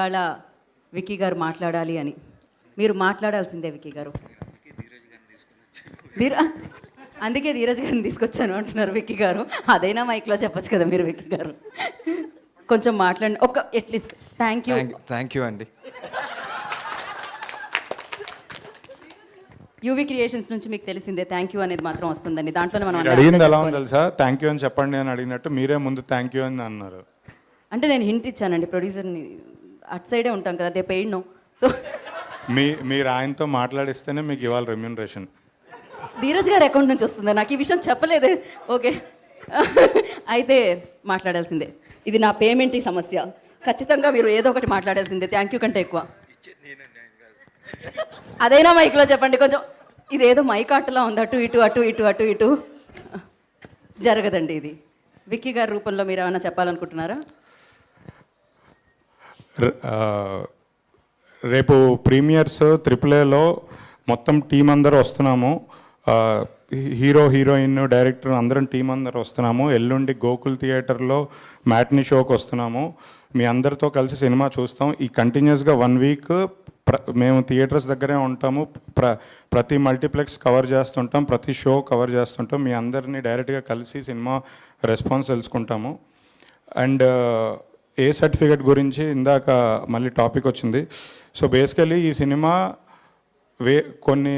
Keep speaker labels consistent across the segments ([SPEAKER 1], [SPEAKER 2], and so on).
[SPEAKER 1] వాళ్ళ విక్కీ గారు మాట్లాడాలి అని. మీరు మాట్లాడాల్సిందే విక్కీ గారు. అందుకే ధీరజ్ గారిని తీసుకొచ్చాను అంటున్నారు విక్కీ గారు. అదైనా మైక్లో చెప్పొచ్చు కదా మీరు విక్కీ గారు. కొంచెం మాట్లాడండి ఒక అట్లీస్ట్.
[SPEAKER 2] థ్యాంక్ యూ అండి.
[SPEAKER 1] యూవీ క్రియేషన్స్ నుంచి మీకు తెలిసిందే థ్యాంక్ యూ అనేది మాత్రం వస్తుందండి. దాంట్లోనే మనం
[SPEAKER 3] అడిగింది ఎలా ఉంది తెలుసా? థ్యాంక్ యూ అని చెప్పండి అని అడిగినట్టు మీరే ముందు థ్యాంక్ యూ అని అన్నారు.
[SPEAKER 1] అంటే నేను హింట్ ఇచ్చానండి ప్రొడ్యూసర్ని, అటు సైడే ఉంటాం కదా, దే పెయిడ్ నో. సో
[SPEAKER 3] మీరు ఆయనతో మాట్లాడిస్తేనే మీకు ఇవాళ రెమ్యూనరేషన్.
[SPEAKER 1] ధీరజ్ గారి అకౌంట్ నుంచి వస్తుందా? నాకు ఈ విషయం చెప్పలేదే. ఓకే, అయితే మాట్లాడాల్సిందే. ఇది నా పేమెంట్ సమస్య. ఖచ్చితంగా మీరు ఏదో ఒకటి మాట్లాడాల్సిందే థ్యాంక్ యూ కంటే ఎక్కువ. అదైనా మైక్లో చెప్పండి కొంచెం. ఇదేదో మైక్ ఆటలా ఉంది, అటు ఇటు అటు ఇటు అటు ఇటు జరగదండి ఇది. విక్కీ గారి రూపంలో మీరు ఏమైనా చెప్పాలనుకుంటున్నారా?
[SPEAKER 3] రేపు ప్రీమియర్స్ AAAలో మొత్తం టీం అందరూ వస్తున్నాము. హీరో హీరోయిన్ డైరెక్టర్ అందరం టీం అందరూ వస్తున్నాము. ఎల్లుండి గోకుల్ థియేటర్లో మ్యాట్నీ షోకి వస్తున్నాము. మీ అందరితో కలిసి సినిమా చూస్తాం. ఈ కంటిన్యూస్గా 1 వీక్ మేము థియేటర్స్ దగ్గరే ఉంటాము. ప్రతి మల్టీప్లెక్స్ కవర్ చేస్తుంటాం, ప్రతి షో కవర్ చేస్తుంటాం. మీ అందరినీ డైరెక్ట్గా కలిసి సినిమా రెస్పాన్స్ తెలుసుకుంటాము. అండ్ ఏ సర్టిఫికేట్ గురించి ఇందాక మళ్ళీ టాపిక్ వచ్చింది. సో బేసికలీ ఈ సినిమా కొన్ని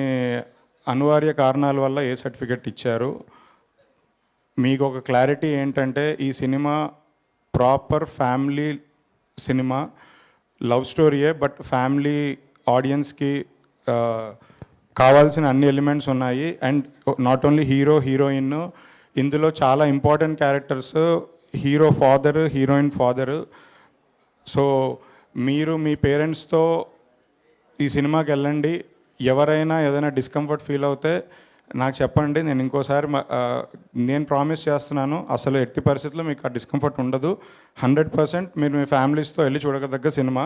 [SPEAKER 3] అనివార్య కారణాల వల్ల ఏ సర్టిఫికేట్ ఇచ్చారు. మీకు ఒక క్లారిటీ ఏంటంటే ఈ cinema proper family cinema, love స్టోరీయే, బట్ ఫ్యామిలీ ఆడియన్స్కి కావాల్సిన అన్ని ఎలిమెంట్స్ ఉన్నాయి. And not only hero heroine, ఇందులో చాలా important characters, hero father, heroine father. So మీరు మీ పేరెంట్స్తో ఈ సినిమాకి వెళ్ళండి. ఎవరైనా ఏదైనా డిస్కంఫర్ట్ ఫీల్ అవుతే నాకు చెప్పండి. నేను ఇంకోసారి నేను ప్రామిస్ చేస్తున్నాను, అసలు ఎట్టి పరిస్థితుల్లో మీకు ఆ డిస్కంఫర్ట్ ఉండదు. 100% మీరు మీ ఫ్యామిలీస్తో వెళ్ళి చూడదగ్గ సినిమా.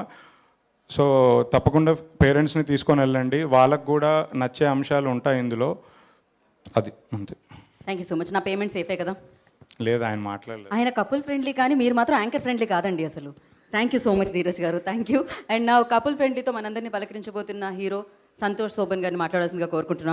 [SPEAKER 3] సో తప్పకుండా పేరెంట్స్ని తీసుకొని వెళ్ళండి, వాళ్ళకు కూడా నచ్చే అంశాలు ఉంటాయి ఇందులో. అది అంతే.
[SPEAKER 1] Thank you so much. నా పేమెంట్ సేఫే కదా?
[SPEAKER 3] లేదు, ఆయన మాట్లాడలేదు.
[SPEAKER 1] ఆయన కపుల్ ఫ్రెండ్లీ, కానీ మీరు మాత్రం యాంకర్ ఫ్రెండ్లీ కాదండి అసలు. Thank you so much Dheeraj గారు, థ్యాంక్ యూ. అండ్ నా కపుల్ ఫ్రెండ్లీతో మనందరినీ పలకరించబోతున్న హీరో సంతోష్ శోభన్ గారిని మాట్లాడాల్సిందిగా కోరుకుంటున్నాం.